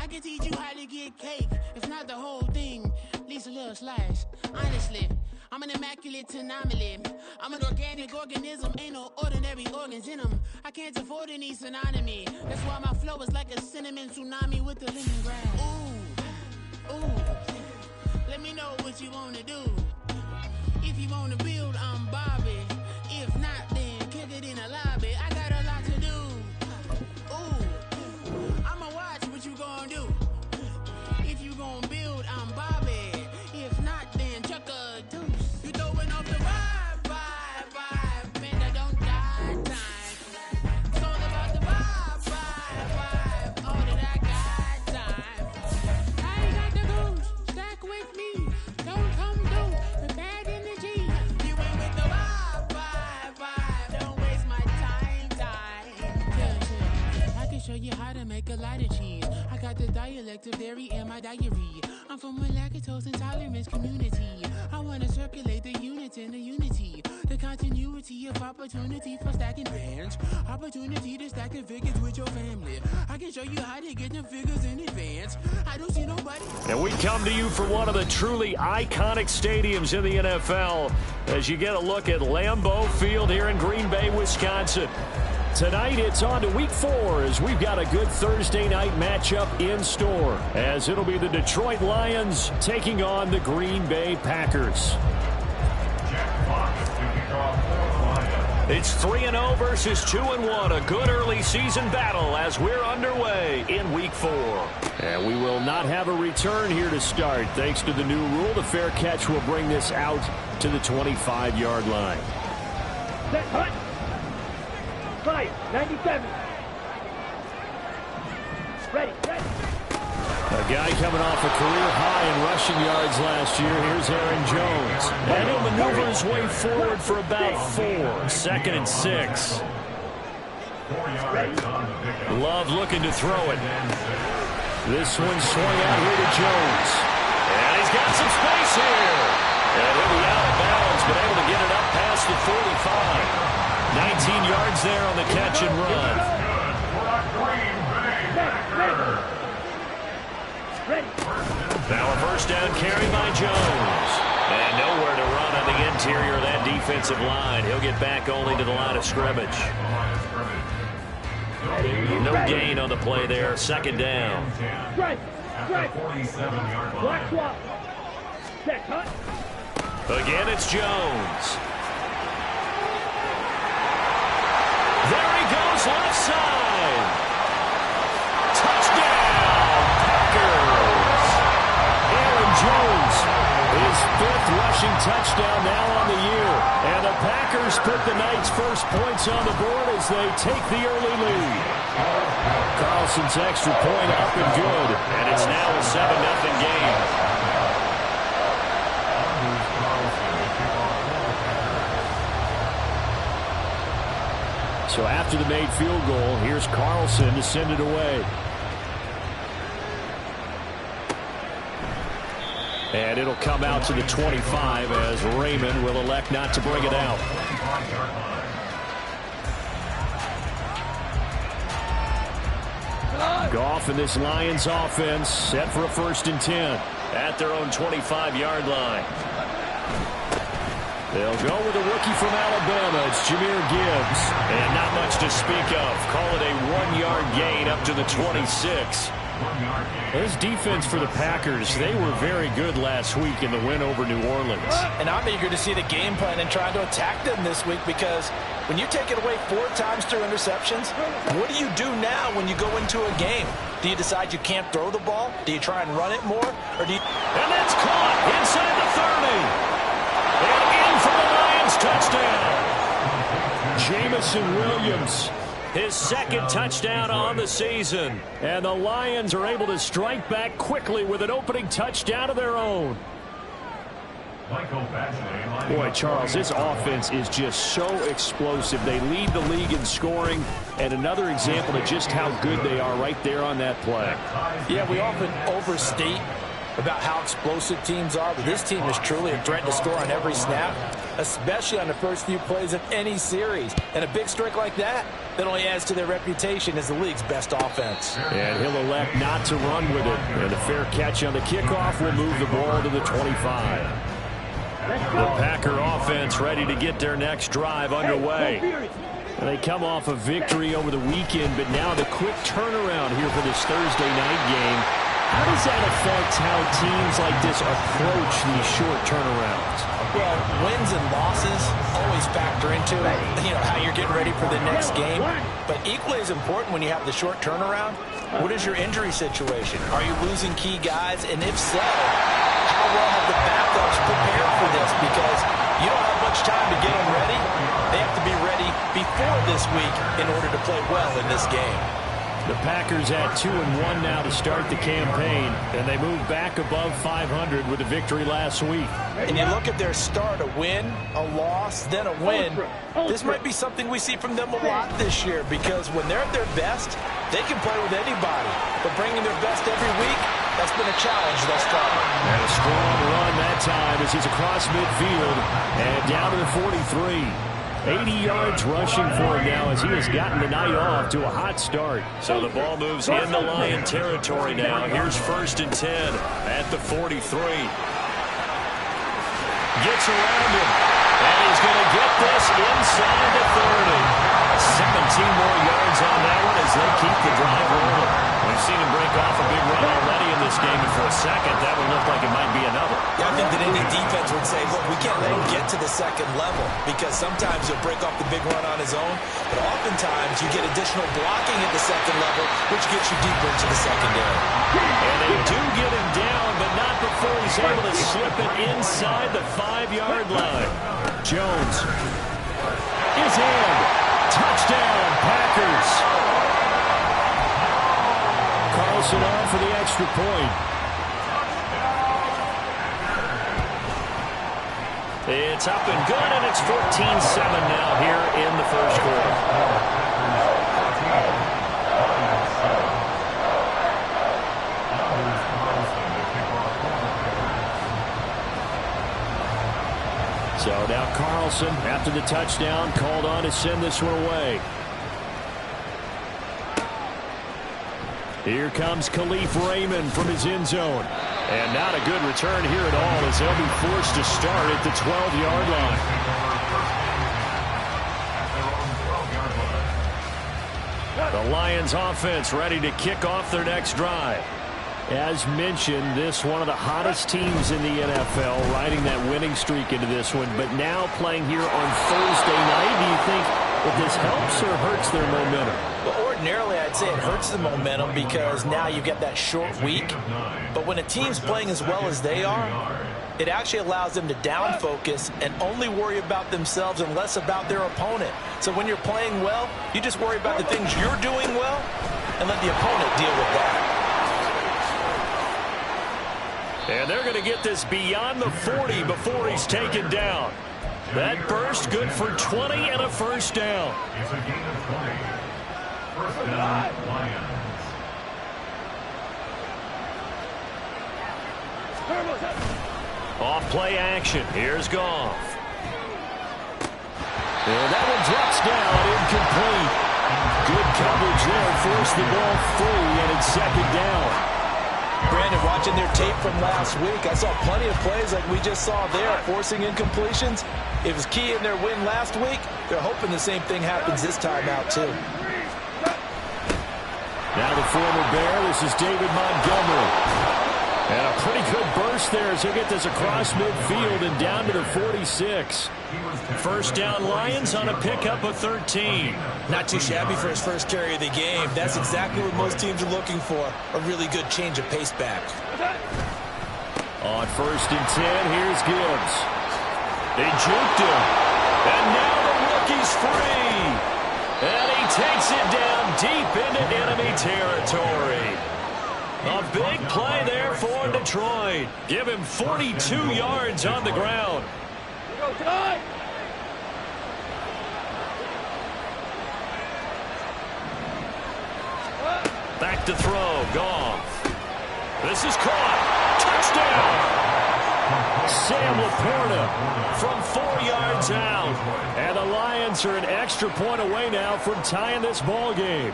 can teach you how to get cake. If not the whole thing, at least a little slice. Honestly, I'm an immaculate anomaly. I'm an organic organism, ain't no ordinary organs in them. I can't afford any synonymy. That's why my flow is like a cinnamon tsunami with the lemongrass. Ooh, ooh. Let me know what you wanna do. If you wanna build, I'm Bobby. If not, then kick it in the lobby. I got a lot to do. Ooh, I'ma watch what you gonna do. If you gonna build, I'm Bobby. If not, then chuck a deuce. You throwing off the vibe. Man, I don't die time. It's all about the vibe. All that I got time. I ain't got the goose. Stack with me. Don't come through with bad energy. You ain't with the vibe. Don't waste my time. I can show you how to make a lot of cheese. I got the dialect of dairy in my diary. I'm from a lactose intolerance community. I wanna circulate the units and the unity. The continuity of opportunity for stacking bands. Opportunity to stack the figures with your family. I can show you how to get the figures in advance. I don't see nobody. And we come to you from one of the truly iconic stadiums in the NFL as you get a look at Lambeau Field here in Green Bay, Wisconsin. Tonight, it's on to Week 4 as we've got a good Thursday night matchup in store, as it'll be the Detroit Lions taking on the Green Bay Packers. It's 3-0 versus 2-1, a good early season battle as we're underway in Week 4. And we will not have a return here to start. Thanks to the new rule, the fair catch will bring this out to the 25-yard line. Set, hut. 97. Ready. A guy coming off a career high in rushing yards last year. Here's Aaron Jones. And he'll maneuver his way forward for about 4. 2nd and 6. Love looking to throw it. This one swung out here to Jones. And he's got some space here. And he'll be out of bounds, but able to get it up past the 45. 19 yards there on the catch and run. Now a first down carry by Jones. And nowhere to run on the interior of that defensive line. He'll get back only to the line of scrimmage. No gain on the play there. 2nd down. Again, it's Jones. There he goes, left side. Touchdown, Packers. Aaron Jones, his 5th rushing touchdown now on the year. And the Packers put the night's first points on the board as they take the early lead. Carlson's extra point up and good. And it's now a 7-0 game. So after the made field goal, here's Carlson to send it away. And it'll come out to the 25 as Raymond will elect not to bring it out. Goff and this Lions offense set for a 1st and 10 at their own 25-yard line. They'll go with a rookie from Alabama. It's Jahmyr Gibbs. And not much to speak of. Call it a 1-yard gain up to the 26. This defense for the Packers, they were very good last week in the win over New Orleans. And I'm eager to see the game plan and trying to attack them this week, because when you take it away 4 times through interceptions, what do you do now when you go into a game? Do you decide you can't throw the ball? Do you try and run it more? Or do you... And that's caught inside the 30. And in for the Lions touchdown. Jamison Williams, his 2nd touchdown on the season. And the Lions are able to strike back quickly with an opening touchdown of their own. Boy, Charles, this offense is just so explosive. They lead the league in scoring, and another example of just how good they are right there on that play. Yeah, we often overstate about how explosive teams are, but this team is truly a threat to score on every snap, especially on the first few plays of any series. And a big streak like that only adds to their reputation as the league's best offense. And he'll elect not to run with it. And a fair catch on the kickoff will move the ball to the 25. The Packer offense ready to get their next drive underway. And they come off a victory over the weekend, but now the quick turnaround here for this Thursday night game. How does that affect how teams like this approach these short turnarounds? Well, wins and losses always factor into how you're getting ready for the next game. But equally as important when you have the short turnaround, what is your injury situation? Are you losing key guys? And if so, how well have the backups prepared for this? Because you don't have much time to get them ready. They have to be ready before this week in order to play well in this game. The Packers at 2-1 now to start the campaign, and they move back above 500 with a victory last week. And you look at their start, a win, a loss, then a win. This might be something we see from them a lot this year, because when they're at their best, they can play with anybody. But bringing their best every week, that's been a challenge thus far. And a strong run that time as he's across midfield and down to the 43. 80 yards rushing for him now as he has gotten the night off to a hot start. So the ball moves into Lion territory now. Here's 1st and 10 at the 43. Gets around him, and he's going to get this inside the 30. 17 more yards on that one as they keep the drive rolling. We've seen him break off a big run already in this game, and for a second, that would look like it might be another. Yeah, I think that any defense would say, look, we can't let him get to the second level, because sometimes he'll break off the big run on his own, but oftentimes you get additional blocking at the second level, which gets you deeper into the secondary. And they do get him down, but not before he's able to slip it inside the 5-yard line. Jones is in. Touchdown, Packers. Carlson on for the extra point. It's up and good, and it's 14-7 now here in the first quarter. So now Carlson, after the touchdown, called on to send this one away. Here comes Khalif Raymond from his end zone. And not a good return here at all as they'll be forced to start at the 12-yard line. The Lions offense ready to kick off their next drive. As mentioned, this one of the hottest teams in the NFL, riding that winning streak into this one, but now playing here on Thursday night. Do you think that this helps or hurts their momentum? Well, ordinarily, I'd say it hurts the momentum because now you get that short week. But when a team's playing as well as they are, it actually allows them to down focus and only worry about themselves and less about their opponent. So when you're playing well, you just worry about the things you're doing well and let the opponent deal with that. And they're going to get this beyond the 40 before he's taken down. That burst good for 20 and a first down. It's a gain of 20. First down, Lions. Off play action. Here's Goff. And that one drops down, incomplete. Good coverage there. Forced the ball free, and it's 2nd down. Brandon, watching their tape from last week, I saw plenty of plays like we just saw there, forcing incompletions. It was key in their win last week. They're hoping the same thing happens this time out, too. Now the former Bear, this is David Montgomery. And a pretty good burst there as he'll get this across midfield and down to the 46. First down Lions on a pickup of 13. Not too shabby for his first carry of the game. That's exactly what most teams are looking for, a really good change of pace back. On 1st and 10, here's Gibbs. They juked him. And now the rookie's free. And he takes it down deep into enemy territory. A big play there for Detroit. Give him 42 yards on the ground. Back to throw. Goff. This is caught. Sam Laporta from 4 yards out. And the Lions are an extra point away now from tying this ball game.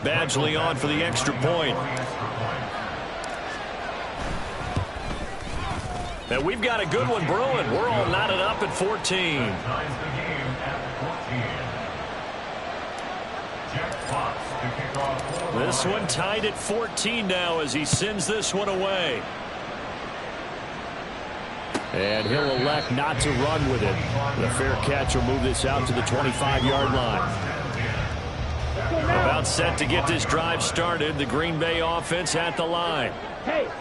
Badgley on for the extra point. And we've got a good one brewing. We're all knotted up at 14. This one tied at 14 now as he sends this one away. And he'll elect not to run with it. The fair catch will move this out to the 25-yard line. About set to get this drive started. The Green Bay offense at the line.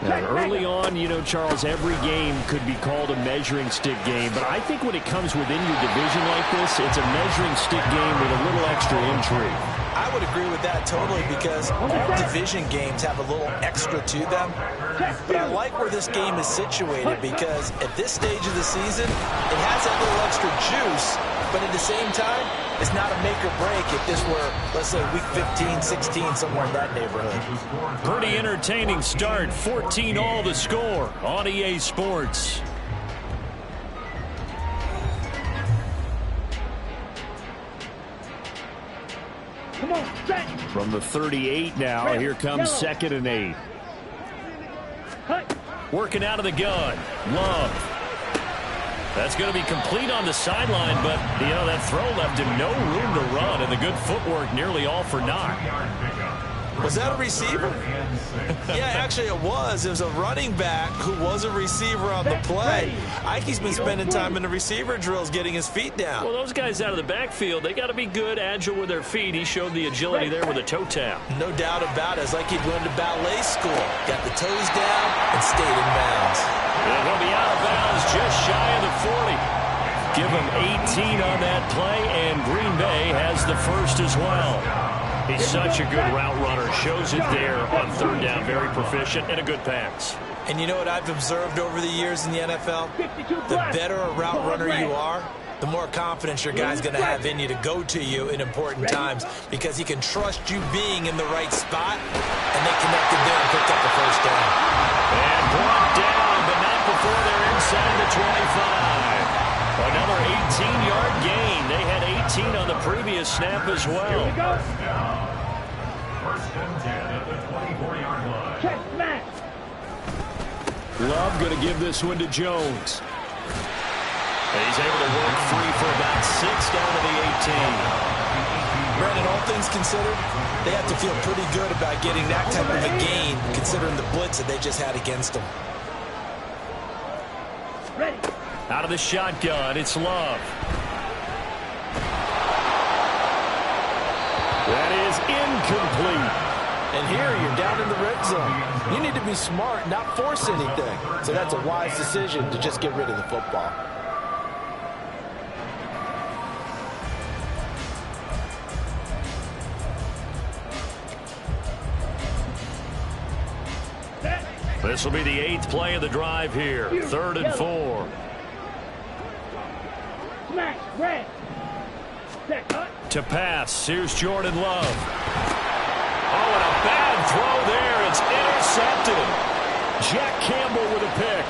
Now, early on, you know, Charles, every game could be called a measuring stick game. But I think when it comes within your division like this, it's a measuring stick game with a little extra intrigue. I would agree with that totally because all division games have a little extra to them. But I like where this game is situated because at this stage of the season, it has that little extra juice. But at the same time, it's not a make or break if this were, let's say, week 15, 16, somewhere in that neighborhood. Pretty entertaining start. 14-all the score on EA Sports. Come on, set. From the 38 now, here comes 2nd and 8. Working out of the gun. Love. That's going to be complete on the sideline, but, you know, that throw left him no room to run, and the good footwork nearly all for naught. Was that a receiver? Yeah, actually it was. It was a running back who was a receiver on the play. Ike's been spending time in the receiver drills getting his feet down. Well, those guys out of the backfield, they got to be good, agile with their feet. He showed the agility there with a toe tap. No doubt about it. It's like he'd gone to ballet school. Got the toes down and stayed in bounds. And he'll be out of bounds just shy of the 40. Give him 18 on that play, and Green Bay has the first as well. He's such a good route runner. Shows it there on 3rd down. Very proficient and a good pass. And you know what I've observed over the years in the NFL? The better a route runner you are, the more confidence your guy's going to have in you to go to you in important times because he can trust you being in the right spot, and they connected there and picked up the first down. And brought down, but not before they're inside the 25. Another 18-yard gain. They had 18 on the previous snap as well. First and 10 at the 24-yard line. Check smash. Love going to give this one to Jones. And he's able to work free for about 6 down to the 18. Brandon, all things considered, they have to feel pretty good about getting that type of a gain considering the blitz that they just had against them. Ready. Out of the shotgun, it's Love. That is incomplete. And here you're down in the red zone. You need to be smart, not force anything. So that's a wise decision to just get rid of the football. This will be the 8th play of the drive here. 3rd and 4. Smash. Red. Set. Cut. To pass. Here's Jordan Love. Oh, and a bad throw there. It's intercepted. Jack Campbell with a pick.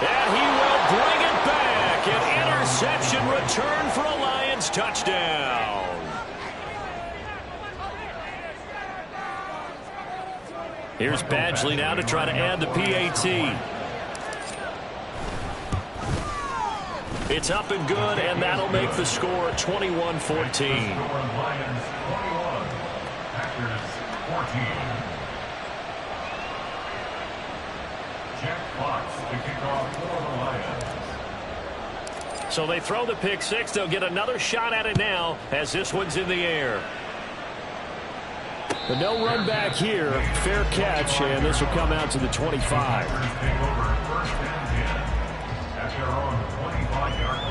And he will bring it back. An interception return for a Lions touchdown. Here's Badgley now to try to add the PAT. It's up and good, and that'll make the score 21-14. Lions 21, Packers 14. Jack Fox to kick off for the Lions. So they throw the pick six. They'll get another shot at it now as this one's in the air. But no run back here. Fair catch, and this will come out to the 25.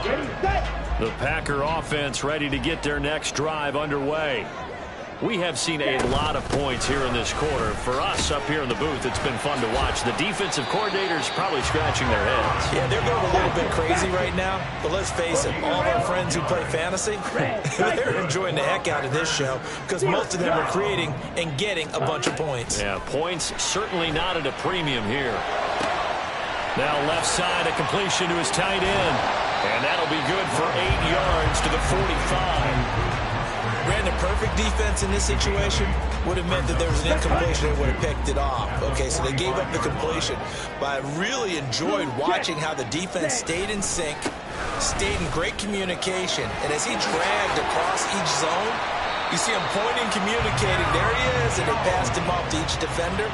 Ready. Set. The Packer offense ready to get their next drive underway. We have seen a lot of points here in this quarter. For us up here in the booth, it's been fun to watch. The defensive coordinators probably scratching their heads. Yeah, they're going a little bit crazy right now. But let's face it, all of our friends who play fantasy, they're enjoying the heck out of this show because most of them are creating and getting a bunch of points. Yeah, points certainly not at a premium here. Now left side, a completion to his tight end. And that'll be good for 8 yards to the 45. Brandon, perfect defense in this situation would have meant that there was an incompletion. They would have picked it off. Okay, so they gave up the completion. But I really enjoyed watching how the defense stayed in sync, stayed in great communication. And as he dragged across each zone, you see him pointing, communicating. There he is, and they passed him off to each defender.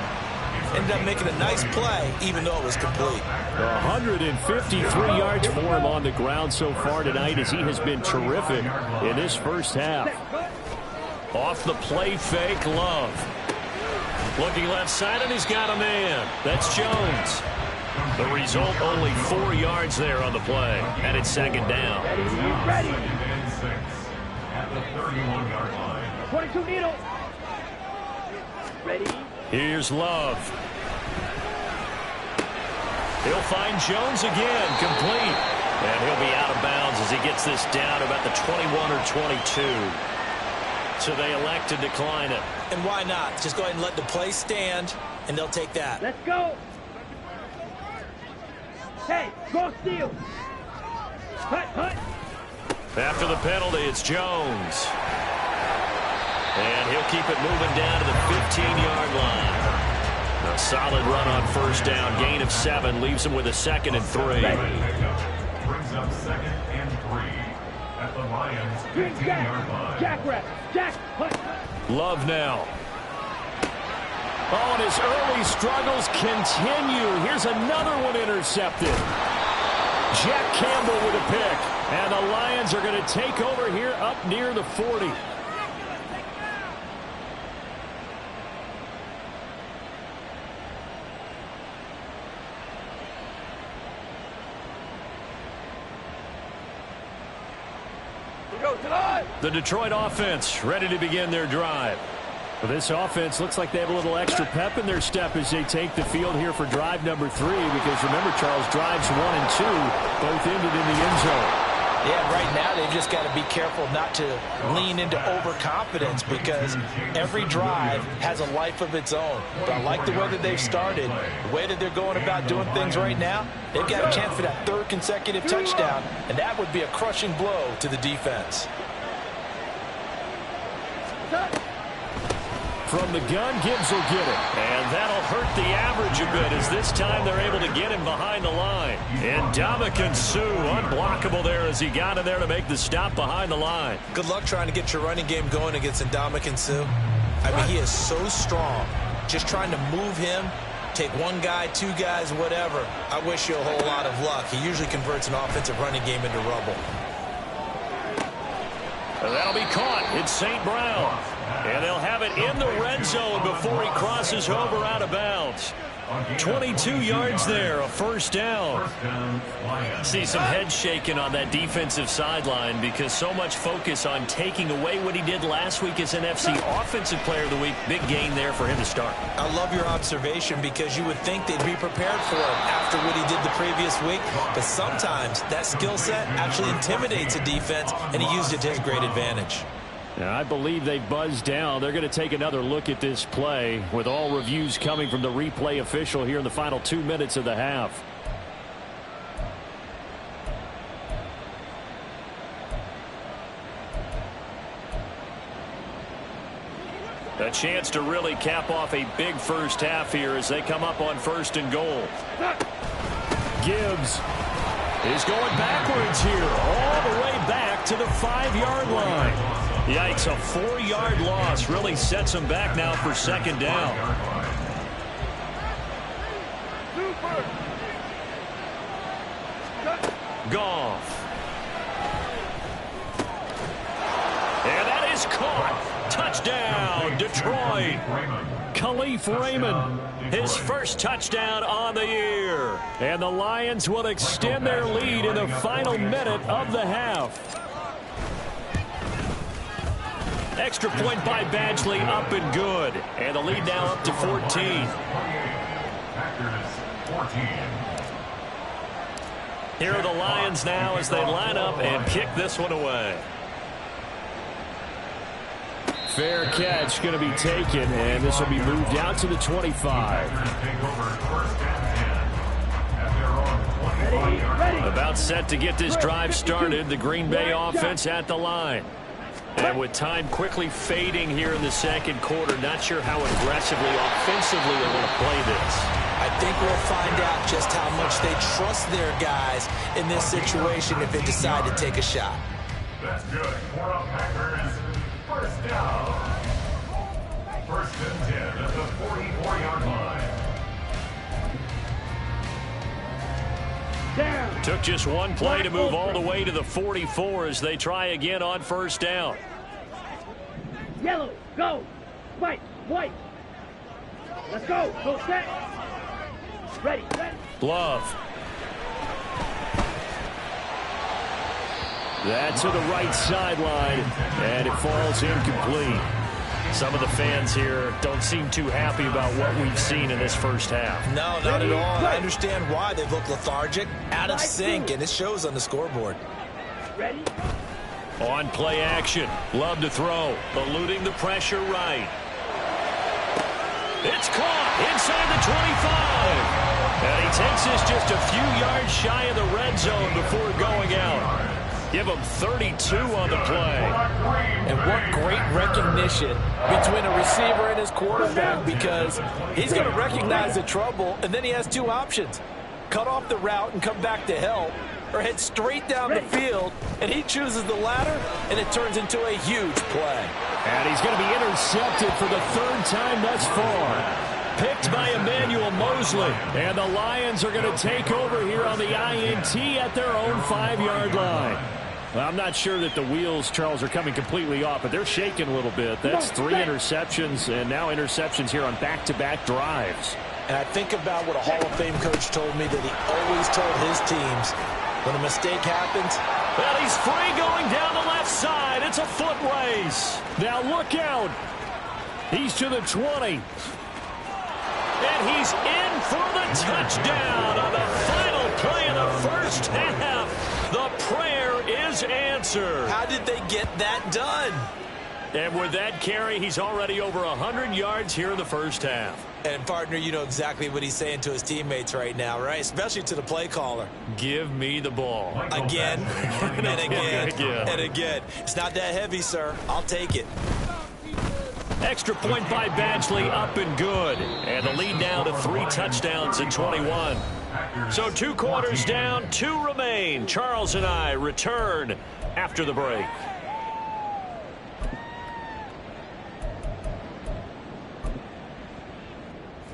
Ended up making a nice play, even though it was complete. 153 yards for him on the ground so far tonight as he has been terrific in this first half. Off the play fake, Love. Looking left side, and he's got a man. That's Jones. The result, only 4 yards there on the play. And it's second down. Ready. At the 31-yard line. 22 needle. Ready. Here's Love. He'll find Jones again, complete. And he'll be out of bounds as he gets this down about the 21 or 22. So they elect to decline it. And why not? Just go ahead and let the play stand, and they'll take that. Let's go. Hey, go steal. Hut. After the penalty, it's Jones. And he'll keep it moving down to the 15-yard line. A solid run on first down. Gain of 7 leaves him with a 2nd and 3. Brings up 2nd and 3 at the Lions 15-yard line. Jack, Hut. Love now. Oh, and his early struggles continue. Here's another one intercepted. Jack Campbell with a pick. And the Lions are going to take over here up near the 40. The Detroit offense ready to begin their drive. Well, this offense looks like they have a little extra pep in their step as they take the field here for drive number 3. Because remember, Charles, drives 1 and 2 both ended in the end zone. Yeah, right now they've just got to be careful not to lean into overconfidence because every drive has a life of its own. But I like the way that they've started, the way that they're going about doing things right now. They've got a chance for that 3rd consecutive touchdown, and that would be a crushing blow to the defense. From the gun, Gibbs will get it. And that'll hurt the average a bit as this time they're able to get him behind the line. And Ndamukong Suh unblockable there as he got in there to make the stop behind the line. Good luck trying to get your running game going against Ndamukong Suh. I mean, he is so strong. Just trying to move him, take 1 guy, 2 guys, whatever. I wish you a whole lot of luck. He usually converts an offensive running game into rubble. And that'll be caught. It's St. Brown. And they'll have it in the red zone before he crosses over out of bounds. 22 yards there, a first down. See some head shaking on that defensive sideline because so much focus on taking away what he did last week as NFC Offensive Player of the Week. Big gain there for him to start. I love your observation because you would think they'd be prepared for him after what he did the previous week. But sometimes that skill set actually intimidates a defense, and he used it to his great advantage. Now, I believe they buzzed down. They're going to take another look at this play with all reviews coming from the replay official here in the final 2 minutes of the half. A chance to really cap off a big first half here as they come up on 1st and goal. Gibbs is going backwards here all the way back to the 5-yard line. Yikes, a 4-yard loss really sets him back now for 2nd down. Goff. And that is caught. Touchdown, Detroit. Khalif Raymond, his first touchdown on the year. And the Lions will extend their lead in the final minute of the half. Extra point by Badgley, up and good. And the lead now up to 14. Packers 14. Here are the Lions now as they line up and kick this one away. Fair catch going to be taken, and this will be moved out to the 25. About set to get this drive started, the Green Bay offense at the line. And with time quickly fading here in the second quarter, not sure how aggressively, offensively they want to play this. I think we'll find out just how much they trust their guys in this situation if they decide to take a shot. That's good. For the Packers, first down. First and 10 at the 44-yard line. Down. Took just one play to move all the way to the 44 as they try again on first down. Yellow, go. White, white. Let's go. Go set. Ready, ready. Love. That's to the right sideline, and it falls incomplete. Some of the fans here don't seem too happy about what we've seen in this first half. No, not at all. And I understand why. They look lethargic, out of sync, and it shows on the scoreboard. Ready. On play action. Love to throw. Eluding the pressure right. It's caught inside the 25. And he takes this just a few yards shy of the red zone before going out. Give him 32 on the play. And what great recognition between a receiver and his quarterback, because he's going to recognize the trouble, and then he has two options. Cut off the route and come back to help, or head straight down the field, and he chooses the latter, and it turns into a huge play. And he's going to be intercepted for the third time thus far. Picked by Emmanuel Mosley. And the Lions are going to take over here on the INT at their own 5-yard line. Well, I'm not sure that the wheels, Charles, are coming completely off, but they're shaking a little bit. That's 3 interceptions, and now interceptions here on back-to-back drives. And I think about what a Hall of Fame coach told me that he always told his teams, when a mistake happens. Well, he's free going down the left side. It's a foot race. Now look out. He's to the 20. And he's in for the touchdown on the final play of the first half. The prayer is answered. How did they get that done? And with that carry, he's already over 100 yards here in the first half. And, partner, you know exactly what he's saying to his teammates right now, right? Especially to the play caller. Give me the ball. Again, and again, and again. It's not that heavy, sir. I'll take it. Extra point by Badgley, up and good. And the lead now to 3 touchdowns in 21. So 2 quarters down, 2 remain. Charles and I return after the break.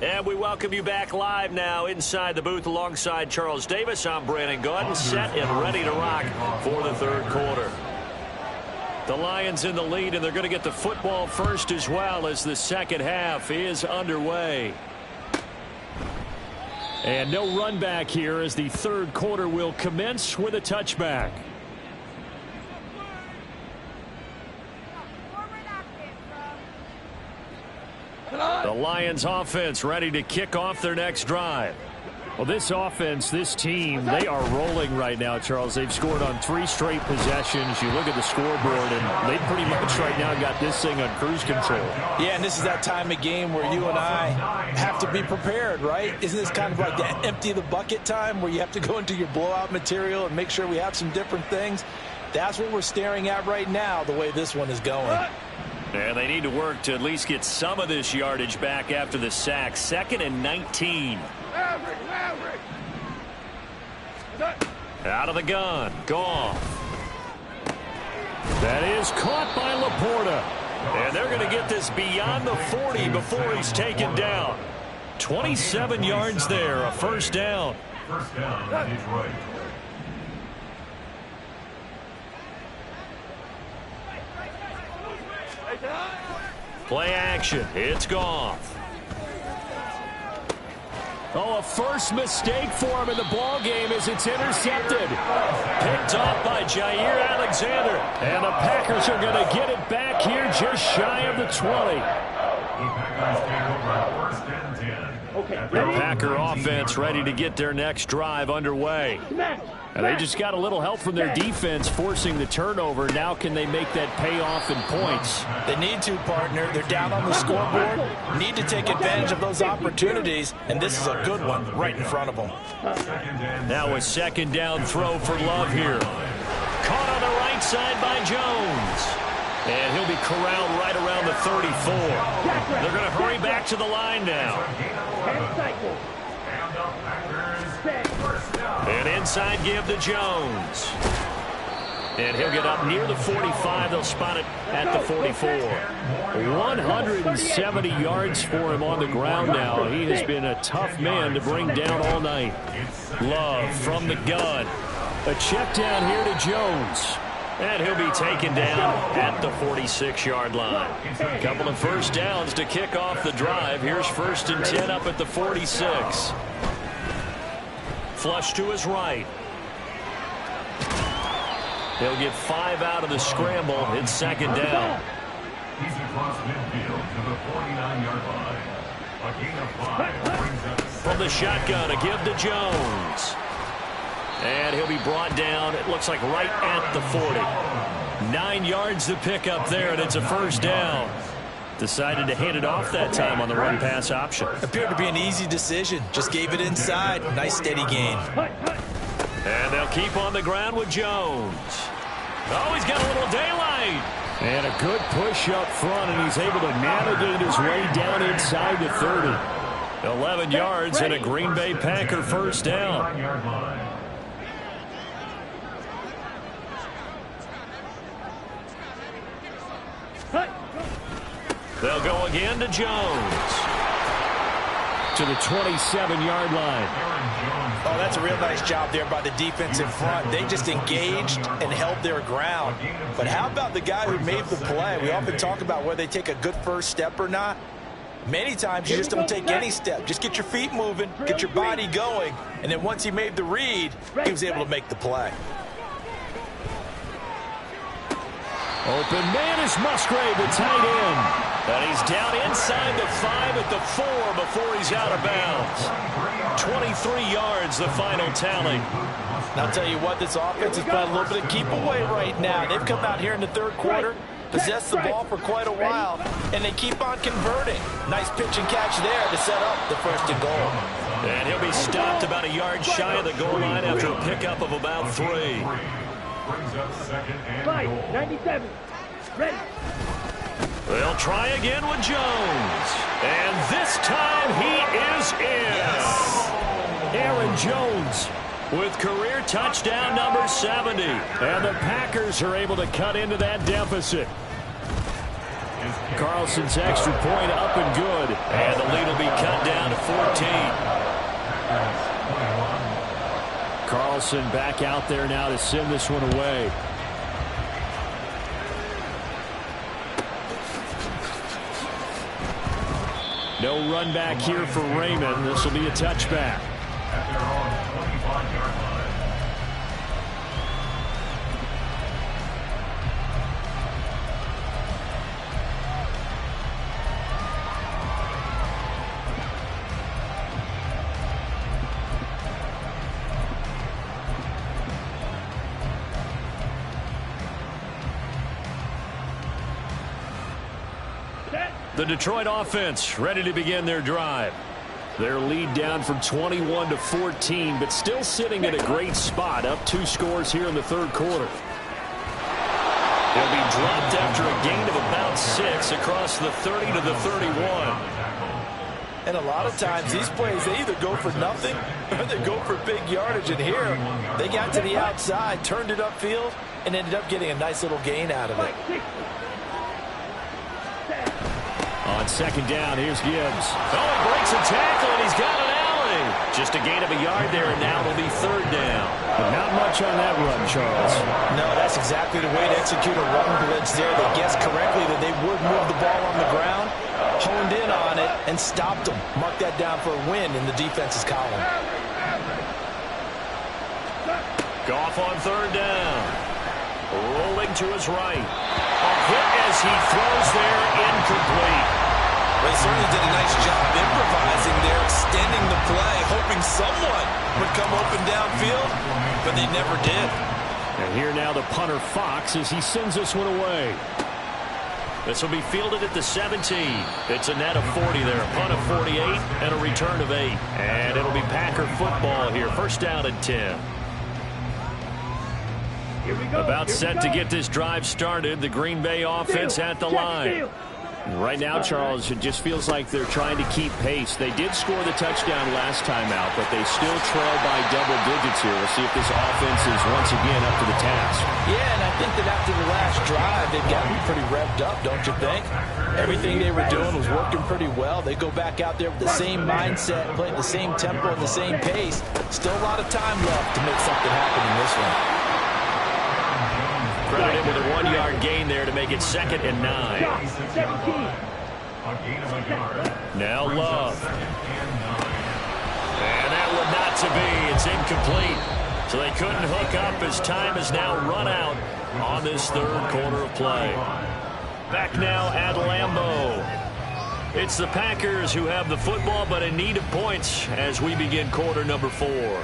And we welcome you back live now inside the booth alongside Charles Davis. I'm Brandon Gaudin, set and ready to rock for the third quarter. The Lions in the lead, and they're going to get the football first as well as the second half is underway. And no run back here as the third quarter will commence with a touchback. The Lions offense ready to kick off their next drive. Well, this offense, this team, they are rolling right now, Charles. They've scored on 3 straight possessions. You look at the scoreboard, and they pretty much right now got this thing on cruise control. Yeah, and this is that time of game where you and I have to be prepared, right? Isn't this kind of like that empty the bucket time where you have to go into your blowout material and make sure we have some different things? That's what we're staring at right now, the way this one is going. And they need to work to at least get some of this yardage back after the sack. 2nd and 19. Out of the gun. Goff. That is caught by Laporta. And they're going to get this beyond the 40 before he's taken down. 27 yards there, a first down. First down, Detroit. Play action. It's Goff. Oh, a first mistake for him in the ball game as it's intercepted. Picked off by Jair Alexander. And the Packers are going to get it back here just shy of the 20. The Packer offense ready to get their next drive underway. And they just got a little help from their defense forcing the turnover. Now can they make that pay off in points? They need to, partner. They're down on the scoreboard. Need to take advantage of those opportunities, and this is a good one right in front of them. Now a second down throw for Love here. Caught on the right side by Jones. And he'll be corralled right around the 34. They're going to hurry back to the line now. And inside give to Jones. And he'll get up near the 45. They'll spot it at the 44. 170 yards for him on the ground now. He has been a tough man to bring down all night. Love from the gun. A check down here to Jones. And he'll be taken down at the 46-yard line. A couple of first downs to kick off the drive. Here's 1st and 10 up at the 46. Flush to his right. He'll get 5 out of the scramble. It's second down. He's across midfield to the 49-yard line. A gain of 5 brings up from the shotgun, a give to Jones. And he'll be brought down, it looks like right at the 40. 9 yards to pick up there, and it's a first down. Decided to hand it off that time on the run-pass option. Appeared to be an easy decision. Just gave it inside. Nice steady gain. And they'll keep on the ground with Jones. Oh, he's got a little daylight. And a good push up front, and he's able to navigate his way down inside the 30. 11 yards and a Green Bay Packer first down. They'll go again to Jones. To the 27-yard line. Oh, that's a real nice job there by the defense in front. They just engaged and held their ground. But how about the guy who made the play? We often talk about whether they take a good first step or not. Many times you just don't take any step. Just get your feet moving, get your body going, and then once he made the read, he was able to make the play. Open man is Musgrave, the tight end. And he's down inside the 5 at the 4 before he's out of bounds. 23 yards, the final tally. And I'll tell you what, this offense is playing a little bit of keep away right now. They've come out here in the third quarter, possessed the ball for quite a while, and they keep on converting. Nice pitch and catch there to set up the 1st and goal. And he'll be stopped about a yard shy of the goal line after a pickup of about 3. Brings up 2nd and goal. 97. Ready. They'll try again with Jones. And this time he is in. Yes. Aaron Jones with career touchdown number 70. And the Packers are able to cut into that deficit. Carlson's extra point up and good. And the lead will be cut down to 14. Carlson back out there now to send this one away. No run back here for Raymond. This will be a touchback. At their own 25-yard line. The Detroit offense ready to begin their drive. Their lead down from 21 to 14, but still sitting at a great spot, up 2 scores here in the third quarter. They'll be dropped after a gain of about 6 across the 30 to the 31. And a lot of times these plays, they either go for nothing or they go for big yardage. And here, they got to the outside, turned it upfield, and ended up getting a nice little gain out of it. On second down, here's Gibbs. Oh, he breaks a tackle, and he's got an alley. Just a gain of a yard there, and now it'll be third down. But not much on that run, Charles. No, that's exactly the way to execute a run blitz there. They guessed correctly that they would move the ball on the ground, honed in on it and stopped them. Mark that down for a win in the defense's column. Goff on third down. Rolling to his right. A hit as he throws there, incomplete. They certainly did a nice job improvising there, extending the play, hoping someone would come open downfield, but they never did. And here now the punter Fox as he sends this one away. This will be fielded at the 17. It's a net of 40 there, a punt of 48, and a return of 8. And it'll be Packer football here, first down and 10. About set to get this drive started. The Green Bay offense at the line. Right now, Charles, it just feels like they're trying to keep pace. They did score the touchdown last time out, but they still trail by double digits here. We'll see if this offense is once again up to the task. Yeah, and I think that after the last drive, they've got to be pretty revved up, don't you think? Everything they were doing was working pretty well. They go back out there with the same mindset, playing the same tempo and the same pace. Still a lot of time left to make something happen in this one. Credit him with a 1-yard gain there to make it 2nd and 9. Now Love. And that one not to be. It's incomplete. So they couldn't hook up as time is now run out on this third quarter of play. Back now at Lambeau. It's the Packers who have the football but in need of points as we begin quarter number 4.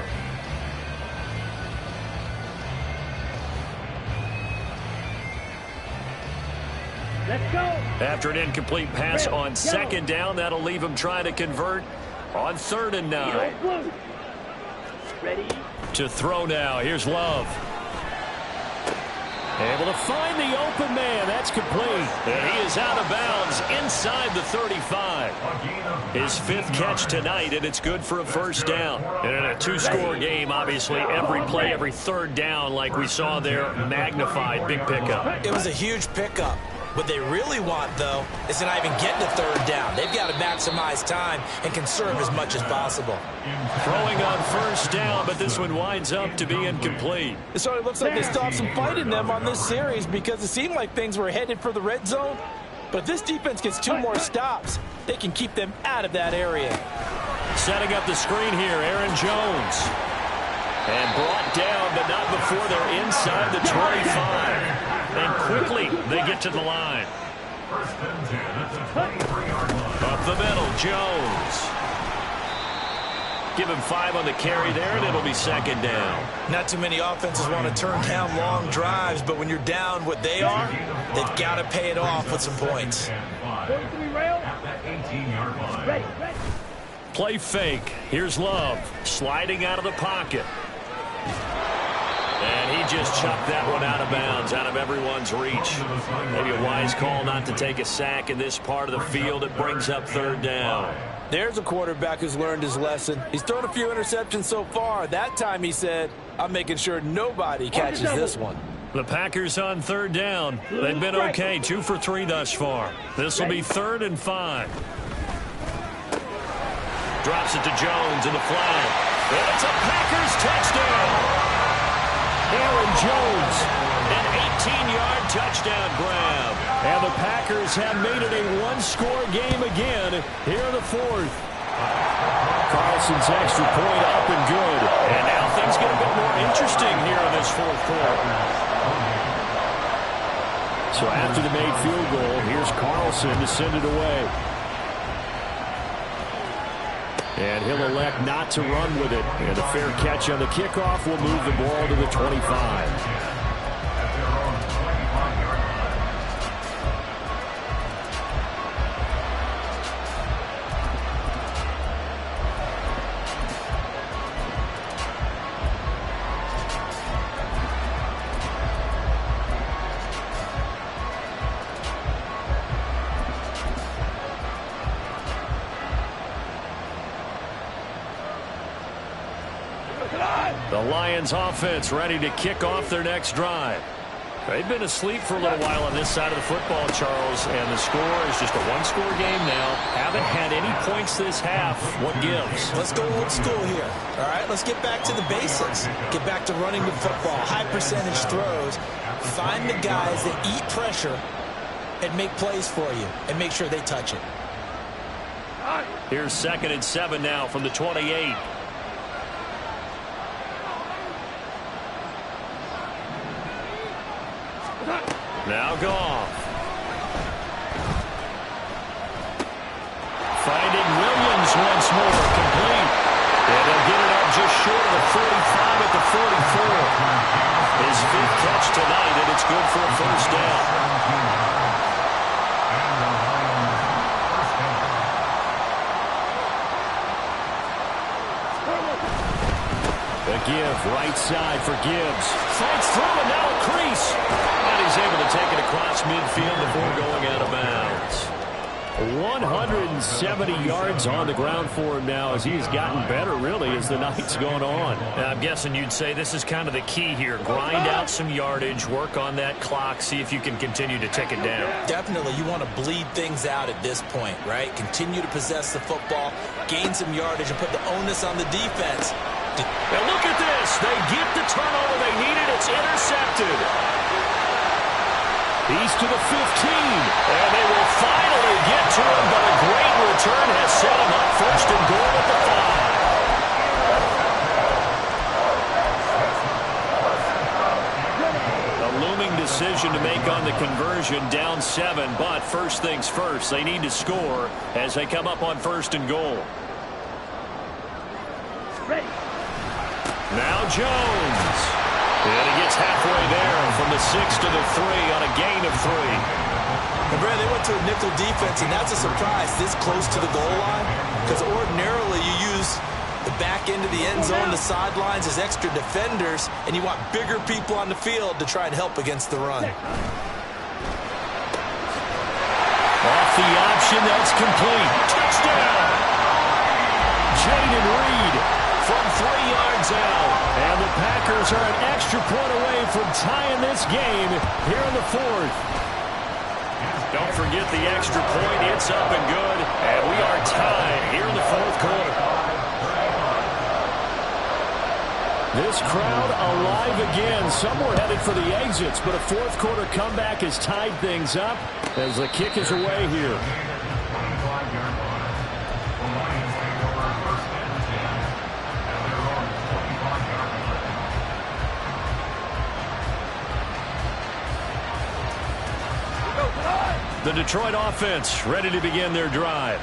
Let's go. After an incomplete pass on 2nd down, that'll leave him trying to convert on 3rd and 9. Ready? To throw now. Here's Love. Able to find the open man. That's complete. And he is out of bounds inside the 35. His 5th catch tonight, and it's good for a first down. And in a 2-score game, obviously, every play, every 3rd down, like we saw there, magnified. Big pickup. It was a huge pickup. What they really want, though, is to not even get to 3rd down. They've got to maximize time and conserve as much as possible. Throwing on 1st down, but this one winds up to be incomplete. It sort of looks like they still have some fight in them on this series because it seemed like things were headed for the red zone. But if this defense gets 2 more stops, they can keep them out of that area. Setting up the screen here, Aaron Jones. And brought down, but not before they're inside the 25. And quickly, they get to the line. Up the middle, Jones. Give him 5 on the carry there, and it'll be 2nd down. Not too many offenses want to turn down long drives, but when you're down what they are, they've got to pay it off with some points. Play fake. Here's Love, sliding out of the pocket. And he just chucked that one out of bounds, out of everyone's reach. Maybe a wise call not to take a sack in this part of the field. It brings up 3rd down. There's a quarterback who's learned his lesson. He's thrown a few interceptions so far. That time he said, I'm making sure nobody catches this one. The Packers on 3rd down. They've been okay, 2 for 3 thus far. This will be 3rd and 5. Drops it to Jones in the flat. And it's a Packers touchdown. Aaron Jones, an 18-yard touchdown grab. And the Packers have made it a 1-score game again here in the 4th. Carlson's extra point up and good. And now things get a bit more interesting here in this 4th quarter. So after the made field goal, here's Carlson to send it away. And he'll elect not to run with it. And a fair catch on the kickoff will move the ball to the 25. The Lions offense ready to kick off their next drive. They've been asleep for a little while on this side of the football, Charles, and the score is just a 1-score game now. Haven't had any points this half. What gives? Let's go old school here. All right, let's get back to the basics. Get back to running the football, high percentage throws. Find the guys that eat pressure and make plays for you and make sure they touch it. Here's 2nd and 7 now from the 28. Now Goff. Finding Williams once more, complete. And they'll get it up just short of the 45 at the 44. His 5th catch tonight, and it's good for a first down. A give, right side for Gibbs. Fights through and now a crease. And he's able to take it across midfield before going out of bounds. 170 yards on the ground for him now as he's gotten better, really, as the night's gone on. I'm guessing you'd say this is kind of the key here. Grind out some yardage, work on that clock, see if you can continue to tick it down. Definitely, you want to bleed things out at this point, right? Continue to possess the football, gain some yardage, and put the onus on the defense. Now look at this. They get the turnover they needed. It's intercepted. He's to the 15. And they will finally get to him, but a great return has set him up 1st and goal at the 5. A looming decision to make on the conversion, down 7, but first things first, they need to score as they come up on 1st and goal. Ready. Now Jones. And he gets halfway there from the 6 to the 3 on a gain of 3. And Brad, they went to a nickel defense, and that's a surprise this close to the goal line, because ordinarily you use the back end of the end zone, the sidelines as extra defenders, and you want bigger people on the field to try and help against the run. Off the option, that's complete. Touchdown! Jaden Reed from 3 yards out. And the Packers are an extra point away from tying this game here in the 4th. Don't forget the extra point. It's up and good. And we are tied here in the 4th quarter. This crowd alive again. Some were headed for the exits, but a 4th quarter comeback has tied things up as the kick is away here. The Detroit offense ready to begin their drive.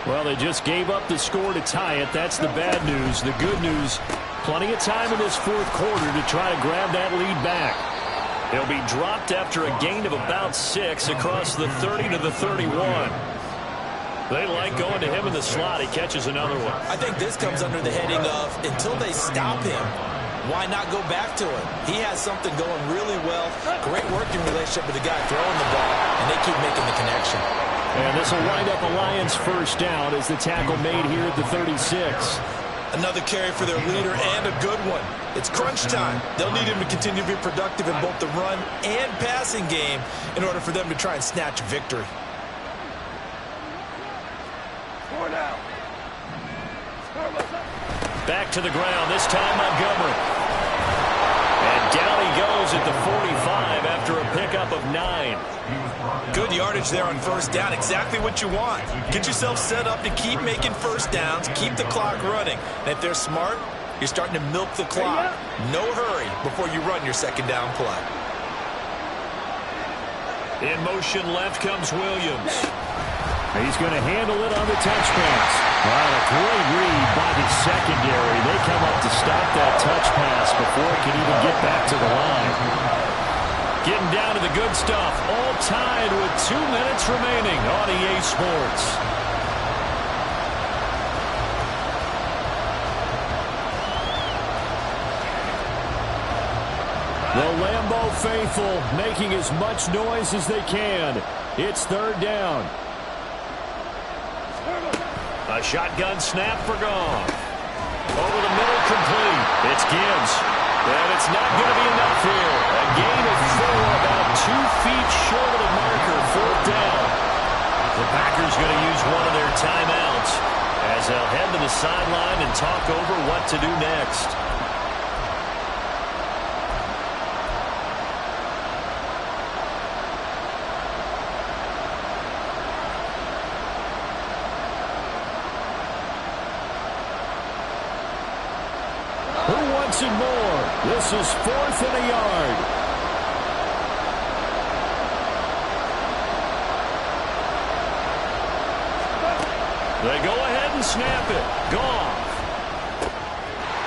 Well, they just gave up the score to tie it. That's the bad news. The good news, plenty of time in this 4th quarter to try to grab that lead back. He'll be dropped after a gain of about 6 across the 30 to the 31. They like going to him in the slot. He catches another one. I think this comes under the heading of until they stop him, why not go back to him? He has something going really well. Great working relationship with the guy throwing the ball, and they keep making the connection. And this will wind up a Lions first down as the tackle made here at the 36. Another carry for their leader and a good one. It's crunch time. They'll need him to continue to be productive in both the run and passing game in order for them to try and snatch a victory. Back to the ground, this time Montgomery. And down he goes at the 45 after a pickup of 9. Good yardage there on first down, exactly what you want. Get yourself set up to keep making first downs, keep the clock running. And if they're smart, you're starting to milk the clock. No hurry before you run your second down play. In motion left comes Williams. He's going to handle it on the touch pass. Wow, a great read by the secondary. They come up to stop that touch pass before it can even get back to the line. Getting down to the good stuff. All tied with 2 minutes remaining on EA Sports. The Lambeau faithful making as much noise as they can. It's 3rd down. A shotgun snap for Goff. Over the middle, complete. It's Gibbs. And it's not going to be enough here. A gain of 4, about 2 feet short of the marker, 4th down. The Packers going to use one of their timeouts as they'll head to the sideline and talk over what to do next. Johnson more. This is 4th and a yard. They go ahead and snap it. Goff.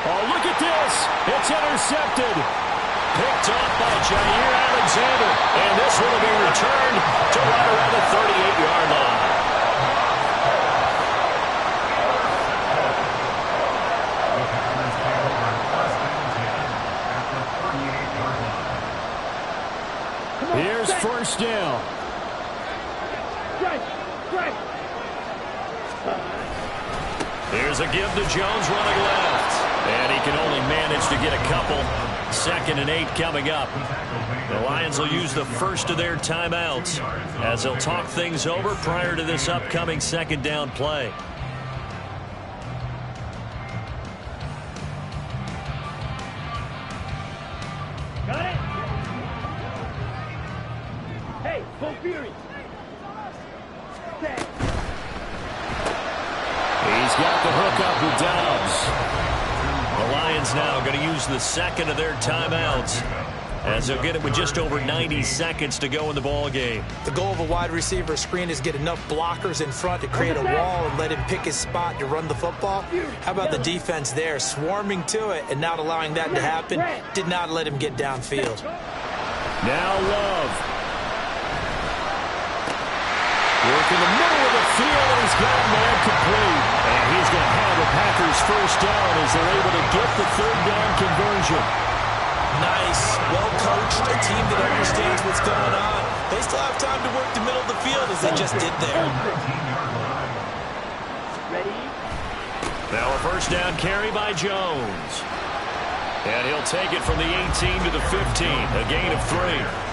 Oh, look at this. It's intercepted. Picked off by Jair Alexander. And this will be returned to right around the 38-yard line. Here's first down. Here's a give to Jones running left. And he can only manage to get a couple. 2nd and 8 coming up. The Lions will use the first of their timeouts as they'll talk things over prior to this upcoming 2nd down play. Got it? Hey, full fury. He's got the hook up with Dobbs. The Lions now going to use the 2nd of their timeouts as they'll get it with just over 90 seconds to go in the ball game. The goal of a wide receiver screen is get enough blockers in front to create a wall and let him pick his spot to run the football. How about the defense there, swarming to it and not allowing that to happen? Did not let him get downfield. Now Love. Work in the middle of the field, and he's got a man complete. And he's going to have the Packers first down as they're able to get the 3rd down conversion. Nice, well-coached, a team that understands what's going on. They still have time to work the middle of the field as they just did there. Ready? Now a first down carry by Jones. And he'll take it from the 18 to the 15, a gain of 3.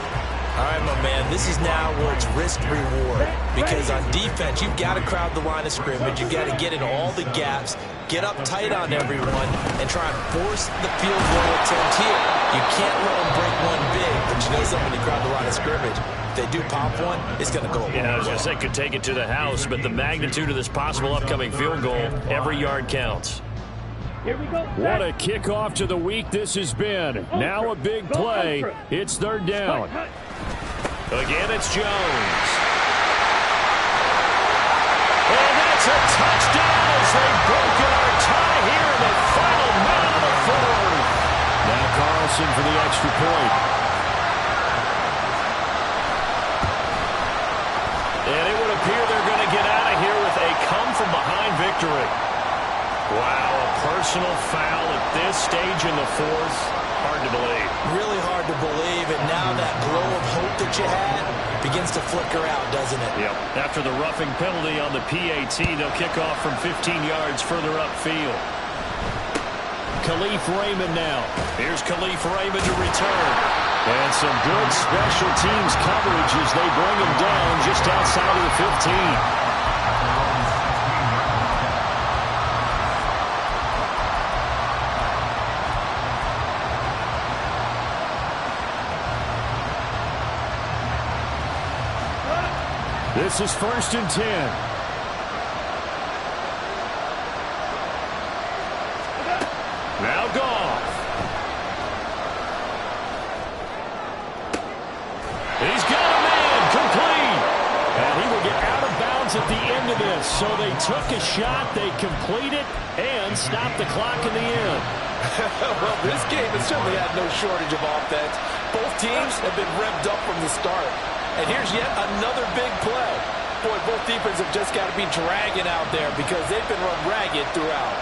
All right, my man, this is now where it's risk-reward. Because on defense, you've got to crowd the line of scrimmage. You've got to get in all the gaps, get up tight on everyone, and try and force the field goal attempt here. You can't let them break one big, but you know something, when you crowd the line of scrimmage, if they do pop one, it's going to go. Yeah, I was going to say, could take it to the house, but the magnitude of this possible upcoming field goal, every yard counts. Here we go. What a kickoff to the week this has been. Now a big play. It's 3rd down. Again, it's Jones. And that's a touchdown as they've broken our tie here in the final minute of the 4th. Now Carlson for the extra point. And it would appear they're going to get out of here with a come-from-behind victory. Wow, a personal foul at this stage in the 4th. Hard to believe. Really hard to believe, and now that glow of hope that you had begins to flicker out, doesn't it? Yep. After the roughing penalty on the PAT, they'll kick off from 15 yards further upfield. Khalif Raymond now. Here's Khalif Raymond to return. And some good special teams coverage as they bring him down just outside of the 15. This is 1st and 10. Now Goff. He's got a man complete. And he will get out of bounds at the end of this. So they took a shot, they complete it, and stopped the clock in the end. Well, this game has certainly had no shortage of offense. Both teams have been revved up from the start. And here's yet another big play. Boy, both defenses have just got to be dragging out there because they've been run ragged throughout.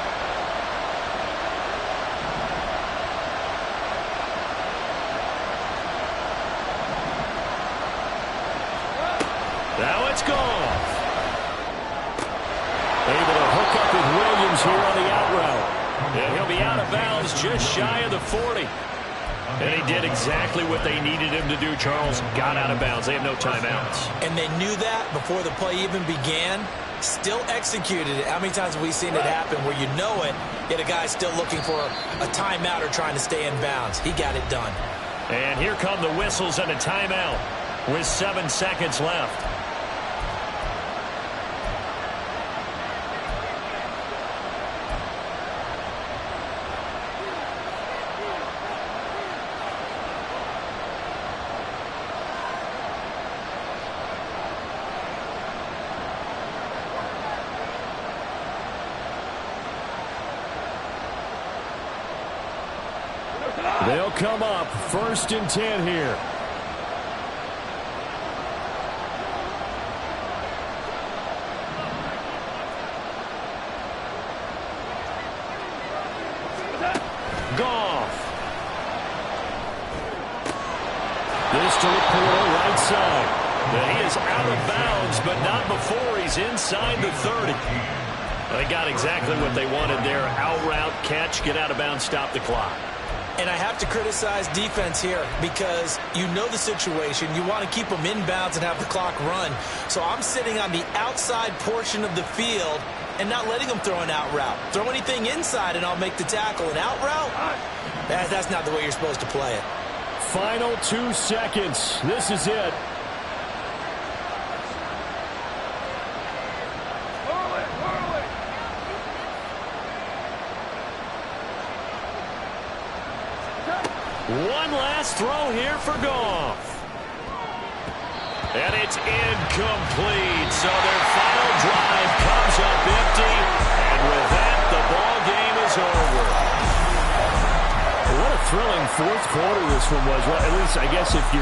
Now it's Goff. Able to hook up with Williams here on the out route. And he'll be out of bounds just shy of the 40. And he did exactly what they needed him to do, Charles. Got out of bounds. They have no timeouts. And they knew that before the play even began. Still executed it. How many times have we seen it happen where you know it, yet a guy's still looking for a timeout or trying to stay in bounds? He got it done. And here come the whistles and a timeout with 7 seconds left. They'll come up 1st and 10 here. Goff. This to Laporta, right side. Now he is out of bounds, but not before he's inside the 30. They got exactly what they wanted there. Out route, catch, get out of bounds, stop the clock. And I have to criticize defense here because you know the situation. You want to keep them in bounds and have the clock run. So I'm sitting on the outside portion of the field and not letting them throw an out route. Throw anything inside and I'll make the tackle. An out route? That's not the way you're supposed to play it. Final 2 seconds. This is it. One last throw here for Goff. And it's incomplete. So their final drive comes up empty. And with that, the ball game is over. What a thrilling 4th quarter this one was. Well, at least I guess if you're